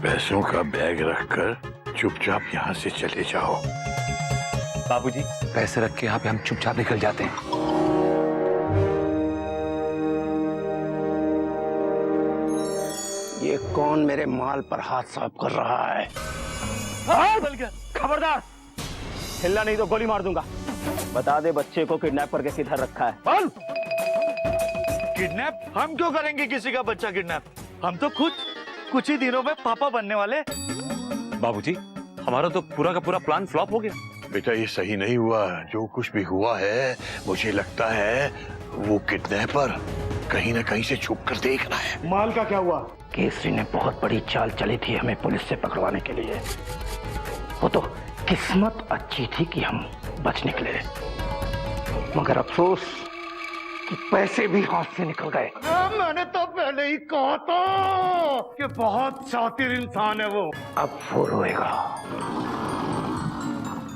पैसों का बैग रखकर चुपचाप यहाँ से चले जाओ। बाबूजी, पैसे रख के यहाँ पे हम चुपचाप निकल जाते हैं। ये कौन मेरे माल पर हाथ साफ कर रहा है? खबरदार, हिलना नहीं तो गोली मार दूंगा। बता दे बच्चे को किडनैप करके किधर रखा है। बोल। किडनैप? हम क्यों करेंगे किसी का बच्चा किडनैप? हम तो खुद कुछ ही दिनों में पापा बनने वाले। बाबूजी, हमारा तो पूरा का पूरा प्लान फ्लॉप हो गया। बेटा ये सही नहीं हुआ। जो कुछ भी हुआ है मुझे लगता है वो किडनैपर कहीं ना कहीं से छुप कर देख रहा है। माल का क्या हुआ? केसरी ने बहुत बड़ी चाल चली थी हमें पुलिस से पकड़वाने के लिए। वो तो किस्मत अच्छी थी कि हम बच निकले, मगर अफसोस कि पैसे भी हाथ से निकल गए। मैंने तो पहले ही कहा था कि बहुत शातिर इंसान है वो। अब वो रोएगा।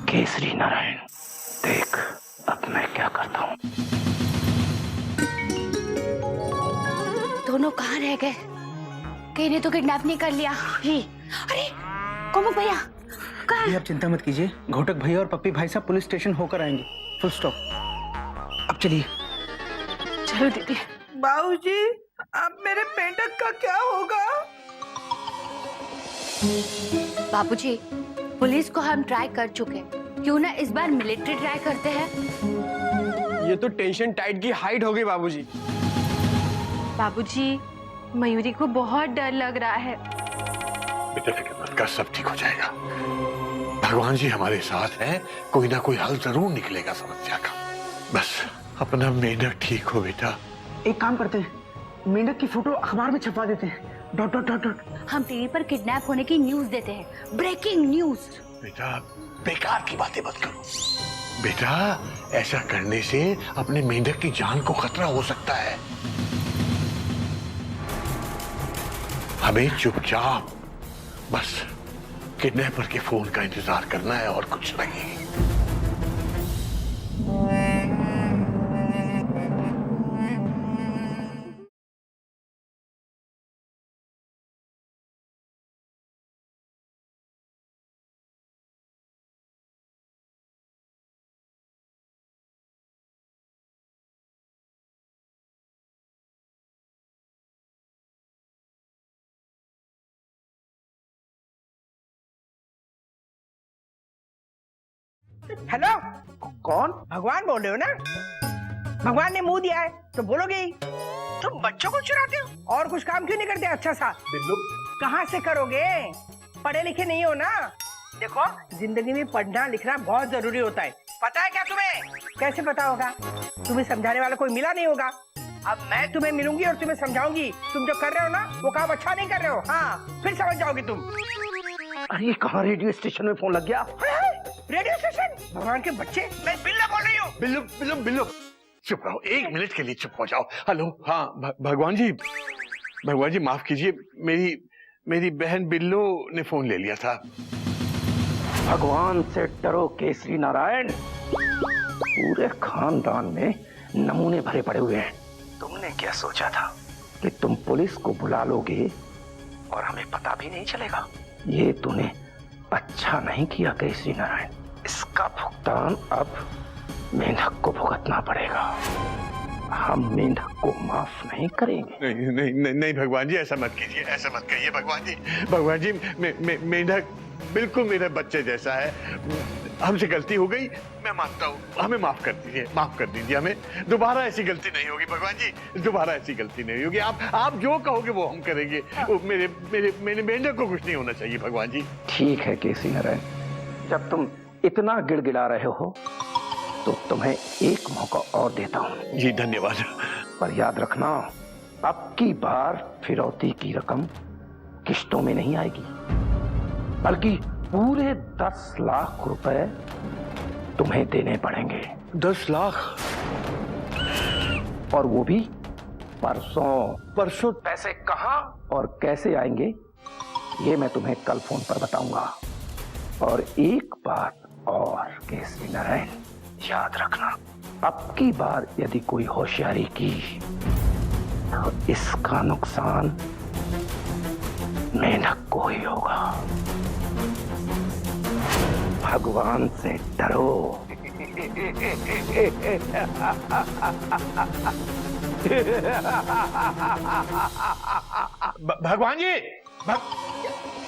केसरी नारायण, देख अब मैं क्या करता हूँ। दोनों कहाँ रह गए? कहीं ने तो किडनैप नहीं कर लिया ही। अरे कोमल भैया कहाँ? आप चिंता मत कीजिए, घोटक भैया और पप्पी भाई साहब पुलिस स्टेशन होकर आएंगे। Full stop. अब चलिए। चलो दीदी। बाबूजी, अब मेरे मेंढक का क्या होगा? बाबूजी, पुलिस को हम ट्राई कर चुके, क्यों ना इस बार मिलिट्री ट्राई करते हैं। ये तो टेंशन टाइट की हाइट हो गई बाबूजी। बाबूजी, मयूरी को बहुत डर लग रहा है। बेटा फिक्र मत कर, सब ठीक हो जाएगा। भगवान जी हमारे साथ हैं, कोई ना कोई हल जरूर निकलेगा समस्या का। बस अपना मेंढक ठीक हो बेटा। एक काम करते हैं, मेंढक की फोटो अखबार में छपवा देते हैं। Dot dot dot dot. हम टीवी पर किडनैप होने की न्यूज देते हैं, ब्रेकिंग न्यूज। बेटा बेकार की बातें मत करो। बेटा ऐसा करने से अपने मेंढक की जान को खतरा हो सकता है। हमें चुपचाप बस किडनैपर के फोन का इंतजार करना है और कुछ नहीं। हेलो, कौन? भगवान बोल रहे हो ना? भगवान ने मुंह दिया है तो बोलोगे ही। तुम बच्चों को चुराते हो और कुछ काम क्यों नहीं करते अच्छा सा? कहाँ से करोगे? पढ़े लिखे नहीं हो ना। देखो, जिंदगी में पढ़ना लिखना बहुत जरूरी होता है। पता है क्या तुम्हें? कैसे पता होगा? तुम्हें समझाने वाला कोई मिला नहीं होगा। अब मैं तुम्हें मिलूंगी और तुम्हें समझाऊंगी। तुम जो कर रहे हो ना वो काम अच्छा नहीं कर रहे हो। हाँ, फिर समझ जाओगे तुम। अरे कहाँ रेडियो स्टेशन में फोन लग गया? Radio station? भगवान के बच्चे, मैं बिल्ला बोल रही हूँ। बिल्लू बिल्लू बिल्लू चुप रहो, एक मिनट के लिए चुप हो जाओ। हेलो। हाँ भगवान जी माफ कीजिए, मेरी बहन बिल्लू ने फोन ले लिया था। भगवान से डरो केसरी नारायण, पूरे खानदान में नमूने भरे पड़े हुए हैं। तुमने क्या सोचा था कि तुम पुलिस को बुला लोगे और हमें पता भी नहीं चलेगा? ये तूने अच्छा नहीं किया केसरी नारायण। इसका भुगतान अब मेंढक को भुगतना पड़ेगा। हम मेंढक को माफ नहीं करेंगे। नहीं नहीं नहीं, नहीं भगवान जी, ऐसा मत कीजिए, ऐसा मत कहिए भगवान जी। मेंढक बिल्कुल मेरे बच्चे जैसा है। हमसे गलती हो गई, मैं मानता हूँ। हमें माफ कर दीजिए हमें। दोबारा ऐसी गलती नहीं होगी भगवान जी, दोबारा ऐसी गलती नहीं होगी। आप जो कहोगे वो हम करेंगे। मेरे मेंढक को कुछ नहीं होना चाहिए भगवान जी। ठीक है केसरी नारायण, जब तुम इतना गिड़गिड़ा रहे हो तो तुम्हें एक मौका और देता हूँ। जी धन्यवाद। पर याद रखना, अब की बार फिरौती की रकम किश्तों में नहीं आएगी, बल्कि पूरे 10 लाख रुपए तुम्हें देने पड़ेंगे। 10 लाख? और वो भी परसों। पैसे कहाँ और कैसे आएंगे ये मैं तुम्हें कल फोन पर बताऊंगा। और एक बात और केसरी नारायण, याद रखना, अब की बार यदि कोई होशियारी की तो इसका नुकसान मेंढक को ही होगा। भगवान से डरो। भगवान जी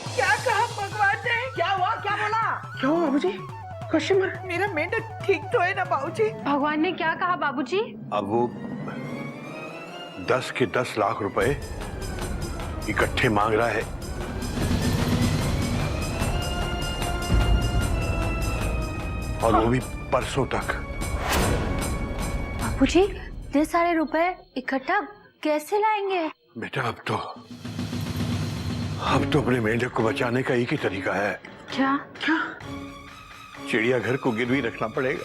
क्या कहा भगवान ने? क्या हुआ? क्या बोला? क्या हुआ बाबूजी? Question mark. मेरा मेंढक ठीक तो है ना बाबूजी? भगवान ने क्या कहा बाबूजी? अब वो 10 के 10 लाख रुपए इकट्ठे मांग रहा है। और वो भी परसों तक। बाबूजी इतने सारे रुपए इकट्ठा कैसे लाएंगे? बेटा अब तो अपने मेंढक को बचाने का एक ही तरीका है। क्या? चिड़ियाघर को गिरवी रखना पड़ेगा।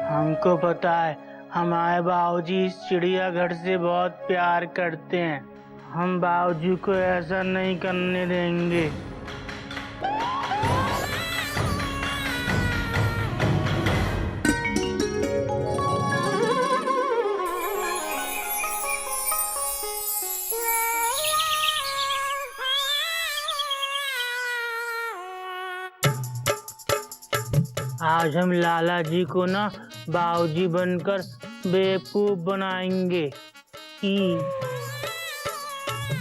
हमको पता है हमारे बाबूजी इस चिड़ियाघर से बहुत प्यार करते हैं। हम बाबूजी को ऐसा नहीं करने देंगे। आज हम लाला जी को ना बाबूजी बनकर बेवकूफ बनाएंगे।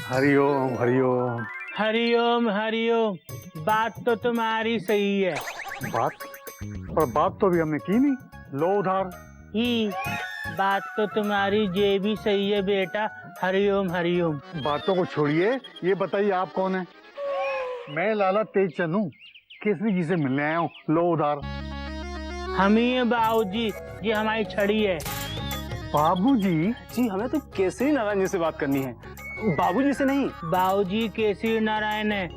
हरिओम हरिओम। हरिओम हरिओम। बात तो तुम्हारी सही है। बात तो अभी हमने की नहीं। लो उधार। बात तो तुम्हारी ये भी सही है बेटा। हरिओम हरिओम। बातों को छोड़िए, ये बताइए आप कौन है? मैं लाला तेजचंद हूँ, केसरी जी से मिलने आया हूँ। लो उधार। हम ही है बाबूजी, ये हमारी छड़ी है। बाबूजी? जी हमें तो केसरी नारायण जी से बात करनी है, बाबूजी से नहीं। बाबूजी केसरी नारायण है,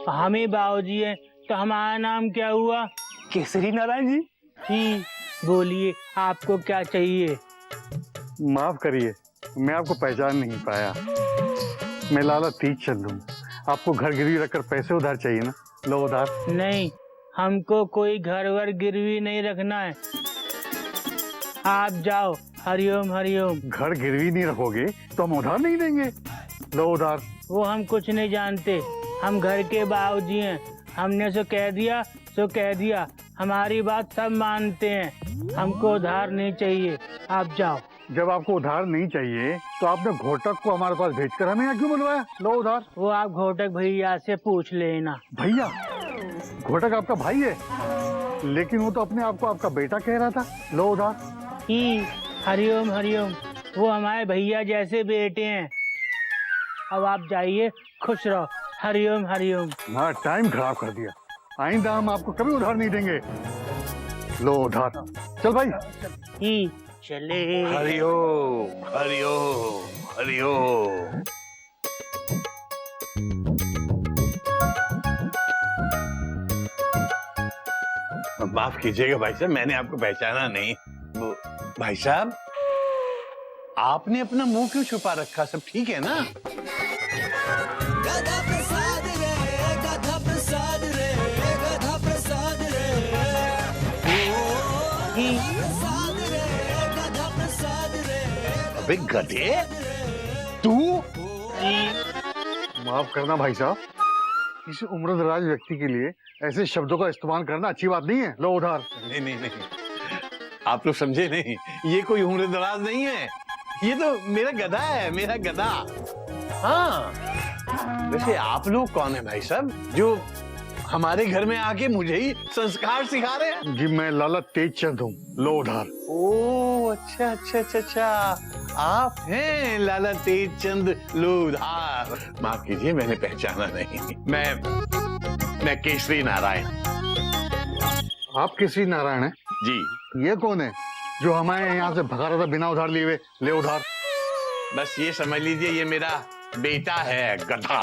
हम ही बाबूजी है, तो हमारा नाम क्या हुआ? केसरी नारायण जी। जी बोलिए, आपको क्या चाहिए? माफ करिए, मैं आपको पहचान नहीं पाया। मैं लाला तेजचंद हूँ। आपको घर गिरवी रखकर पैसे उधार चाहिए ना? लो उधार। नहीं, हमको कोई घर वर गिरवी नहीं रखना है। आप जाओ। हरिओम हरिओम। घर गिरवी नहीं रखोगे तो हम उधार नहीं देंगे। लो उधार। वो हम कुछ नहीं जानते, हम घर के बाबूजी हैं। हमने सो कह दिया सो कह दिया, हमारी बात सब मानते हैं। हमको उधार नहीं चाहिए, आप जाओ। जब आपको उधार नहीं चाहिए तो आपने घोटक को हमारे पास भेजकर हमें यहाँ क्यों बुलवाया? लो उधार। वो आप घोटक भैया से पूछ लेना। भैया? घोटक आपका भाई है, लेकिन वो तो अपने आप को आपका बेटा कह रहा था। लो उधार। हरिओम हरिओम। वो हमारे भैया जैसे बेटे हैं। अब आप जाइए, खुश रहो। हरिओम हरिओम। हाँ, टाइम खराब कर दिया। आइंदा हम आपको कभी उधार नहीं देंगे। लो उधार। चल भाई। चले। हरिओम हरिओम हरिओम। माफ कीजिएगा भाई साहब, मैंने आपको पहचाना नहीं। वो भाई साहब, आपने अपना मुंह क्यों छुपा रखा? सब ठीक है ना? गधा प्रसाद रे, गधा प्रसाद रे, गधा प्रसाद रे, प्रसाद रे, गधा प्रसाद रे। अबे गधे, तू? माफ करना भाई साहब, किसी उम्रदराज व्यक्ति के लिए ऐसे शब्दों का इस्तेमाल करना अच्छी बात नहीं है। लो उधार। नहीं नहीं नहीं, आप लोग समझे नहीं, ये कोई उम्रदराज नहीं है, ये तो मेरा गधा है, मेरा गधा। हाँ, वैसे आप लोग कौन है भाई साहब, जो हमारे घर में आके मुझे ही संस्कार सिखा रहे हैं? जी मैं लाला तेजचंद हूँ। लो उधार। ओ अच्छा अच्छा अच्छा अच्छा, आप हैं लाला तेजचंद लोधार। माफ कीजिए, मैंने पहचाना नहीं। मैं केसरी नारायण। आप केसरी नारायण हैं? जी। ये कौन है जो हमारे यहाँ से भगा रहा था बिना उधार लिए हुए? ले उधार। बस ये समझ लीजिए ये मेरा बेटा है गधा।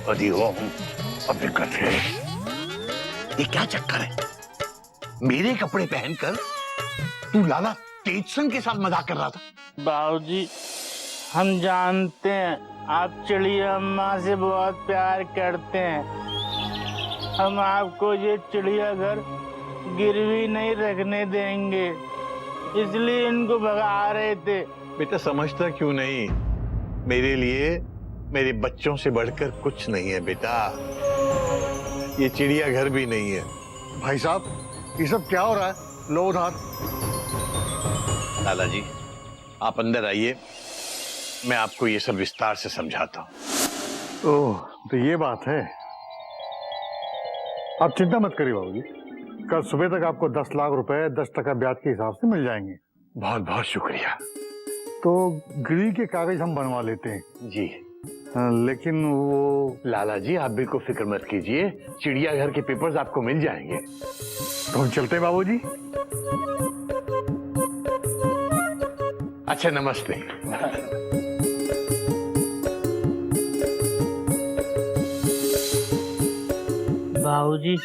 अरे वो अबे गधे, ये क्या चक्कर है? मेरे कपड़े पहनकर तू लाला तेजसन के साथ मजाक कर रहा था। बाबूजी, हम जानते हैं आप चिड़िया अम्मा से बहुत प्यार करते हैं। हम आपको ये चिड़ियाघर गिरवी नहीं रखने देंगे, इसलिए इनको भगा रहे थे। बेटा समझता क्यों नहीं, मेरे लिए मेरे बच्चों से बढ़कर कुछ नहीं है बेटा। ये चिड़ियाघर भी नहीं है। भाई साहब ये सब क्या हो रहा है? लो उधार। लाला जी आप अंदर आइए, मैं आपको ये सब विस्तार से समझाता हूँ। ओह तो ये बात है। आप चिंता मत करिए बाबूजी, कल सुबह तक आपको 10 लाख रुपए 10% ब्याज के हिसाब से मिल जाएंगे। बहुत बहुत शुक्रिया। तो गिरवी के कागज हम बनवा लेते हैं। जी लेकिन वो लाला जी आप बिल्कुल फिक्र मत कीजिए, चिड़ियाघर के पेपर्स आपको मिल जाएंगे। तो हम चलते हैं बाबूजी। अच्छा नमस्ते। बाबूजी,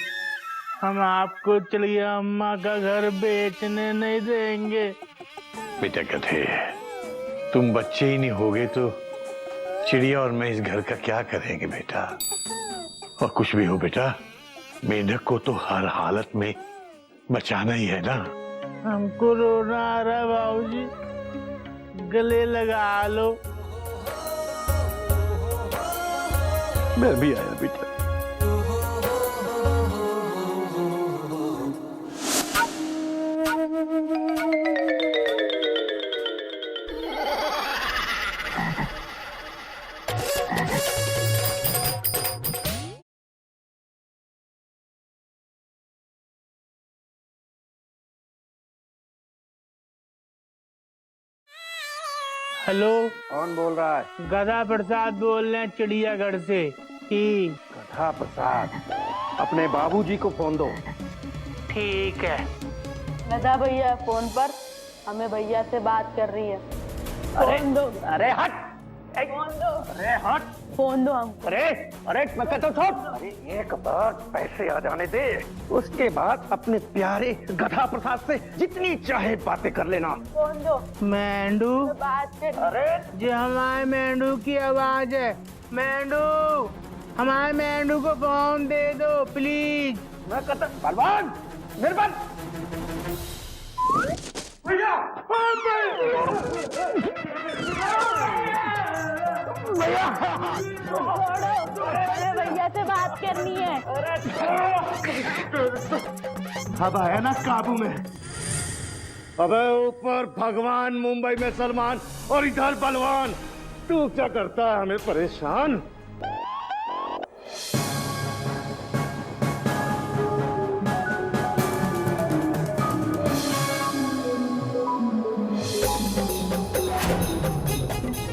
हम आपको चिड़िया अम्मा का घर बेचने नहीं देंगे। बेटा गधे, तुम बच्चे ही नहीं होगे तो चिड़िया और मैं इस घर का क्या करेंगे बेटा। और कुछ भी हो बेटा, मेंढक को तो हर हालत में बचाना ही है ना। हमको रोना आ रहा है बाबूजी, गले लगा लो। मैं भी आया बेटा। हेलो, कौन बोल रहा है? गधा प्रसाद बोल रहे हैं चिड़ियाघर से। ही गधा प्रसाद, अपने बाबूजी को फोन दो। ठीक है। गधा भैया फोन पर, हमें भैया से बात कर रही है। फोन दो। अरे हट, फोन दो। अरे हट, फोन दो हम। अरे अरे मैं कहता छोड़। अरे एक बार पैसे आ जाने दे, उसके बाद अपने प्यारे गधा प्रसाद से जितनी चाहे बातें कर लेना। फोन दो। मेंढू, बात कर। अरे ये हमारे मेंढू की आवाज है। मेंढू, हमारे मेंढू को फोन दे दो प्लीज। मैं कहता बलवान निर्बल भैया, अरे भैया से बात करनी है। अब आया ना काबू में। अबे ऊपर भगवान, मुंबई में सलमान और इधर बलवान। तू क्या करता है हमें परेशान?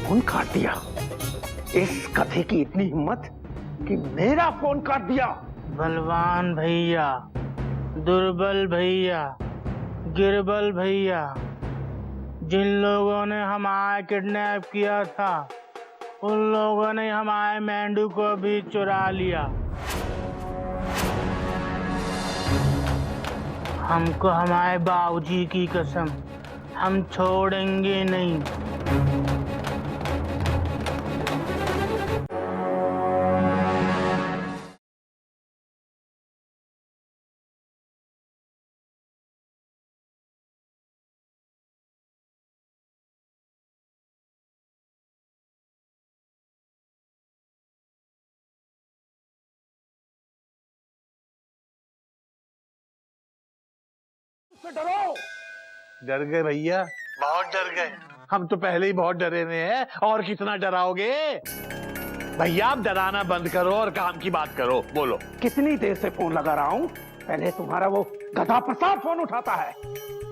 फोन काट दिया। इस कथे की इतनी हिम्मत कि मेरा फोन काट दिया। बलवान भैया, दुर्बल भैया, गिरबल भैया, जिन लोगों ने हमारा किडनैप किया था उन लोगों ने हमारे मेंढू को भी चुरा लिया। हमको हमारे बाबूजी की कसम, हम छोड़ेंगे नहीं। डरो। डर गए भैया, बहुत डर गए। हम तो पहले ही बहुत डरे हुए हैं, और कितना डराओगे? भैया आप डराना बंद करो और काम की बात करो। बोलो। कितनी देर से फोन लगा रहा हूँ, पहले तुम्हारा वो गधा प्रसाद फोन उठाता है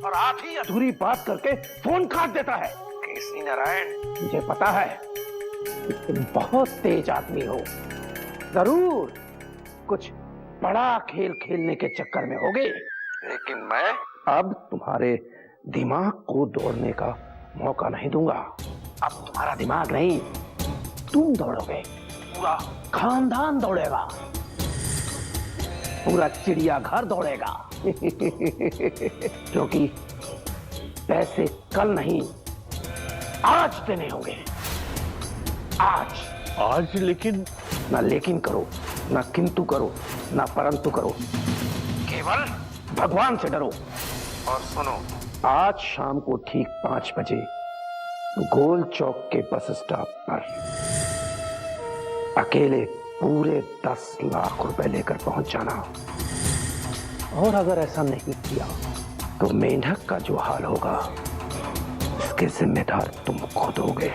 और आप ही अधूरी बात करके फोन काट देता है। केसरी नारायण, मुझे पता है कि तुम बहुत तेज आदमी हो, जरूर कुछ बड़ा खेल खेलने के चक्कर में होगे, लेकिन मैं अब तुम्हारे दिमाग को दौड़ने का मौका नहीं दूंगा। अब तुम्हारा दिमाग नहीं, तुम दौड़ोगे, पूरा खानदान दौड़ेगा, पूरा चिड़ियाघर दौड़ेगा। क्योंकि पैसे कल नहीं, आज देने होंगे। आज लेकिन ना लेकिन करो, ना किंतु करो, ना परंतु करो, केवल भगवान से डरो। और सुनो, आज शाम को ठीक 5 बजे गोल चौक के बस स्टॉप पर अकेले पूरे 10 लाख रुपए लेकर पहुंच जाना। और अगर ऐसा नहीं किया तो मेंढक का जो हाल होगा इसके जिम्मेदार तुम खुद होगे।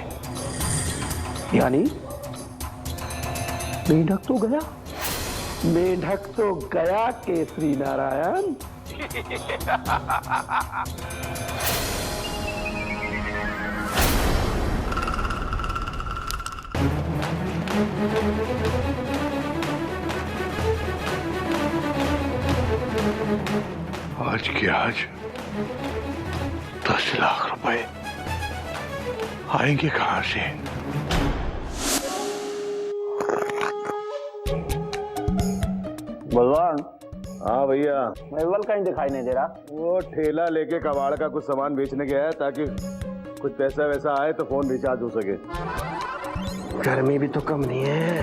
यानी मेंढक तो गया, मेंढक तो गया केसरी नारायण। आज के आज 10 लाख रुपए आएंगे कहां से? बलवान। हाँ भैया। निर्मल कहीं दिखाई नहीं दे रहा। वो ठेला लेके कबाड़ का कुछ सामान बेचने गया है, ताकि कुछ पैसा वैसा आए तो फोन रिचार्ज हो सके। गर्मी भी तो कम नहीं है।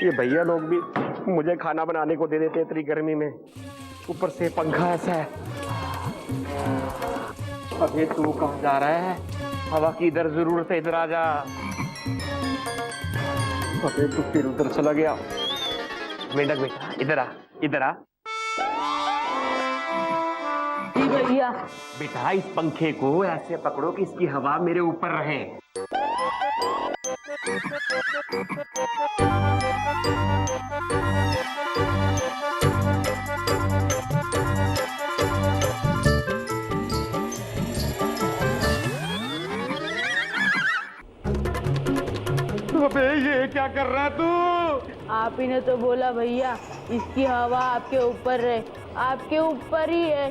ये भैया लोग भी मुझे खाना बनाने को दे देते इतनी गर्मी में, ऊपर से पंखा ऐसा है। अबे तू कहाँ जा रहा है? हवा की इधर जरूरत है, इधर आ जा। अबे तू फिर उधर चला गया। मेंढक बेटा इधर आ, इधर आ। भैया बेटा इस पंखे को ऐसे पकड़ो कि इसकी हवा मेरे ऊपर रहे। अबे ये क्या कर रहा है तू? आप ही ने तो बोला भैया इसकी हवा आपके ऊपर रहे, आपके ऊपर ही है।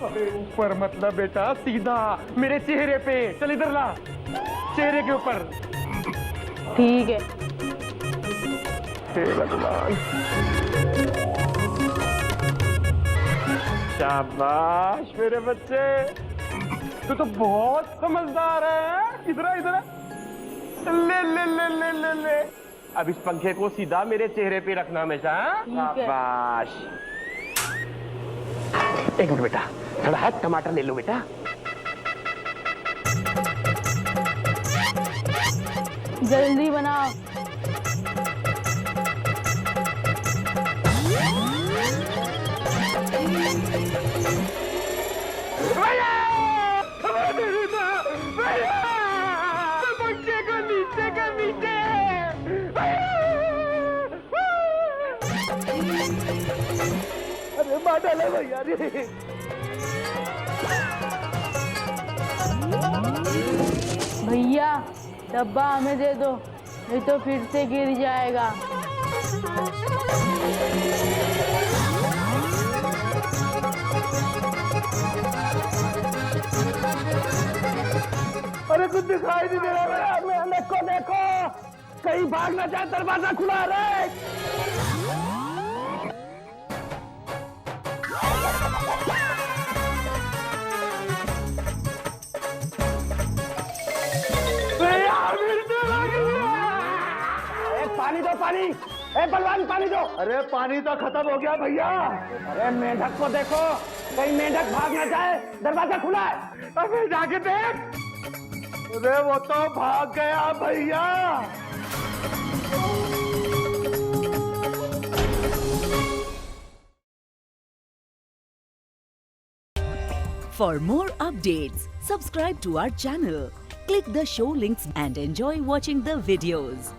अबे ऊपर मतलब बेटा सीधा मेरे चेहरे पे। चल इधर ला, चेहरे के ऊपर। ठीक है। हे भगवान, शाबाश मेरे बच्चे, तू तो बहुत समझदार है। इधर इधर ले ले ले ले ले ले। अब इस पंखे को सीधा मेरे चेहरे पे रखना हमेशा। शाबाश। एक मिनट बेटा, थोड़ा हाथ टमाटर ले लो बेटा। जल्दी बनाओ। पंखे को नीचे कर नीचे। अरे मार डाला भैया रे। भैया डब्बा हमें दे दो, नहीं तो फिर से गिर जाएगा। अरे कुछ दिखाई नहीं दे रहा है। मेंढक को देखो, कहीं भाग ना जाए, दरवाजा खुला है। पानी दो, पानी। ए बलवान पानी दो। अरे पानी तो खत्म हो गया भैया। अरे मेंढक को देखो, कहीं मेंढक भाग ना जाए, दरवाजा खुला है। अबे जाके देख। अरे वो तो भाग गया भैया। For more updates, subscribe to our channel, click the show links and enjoy watching the videos.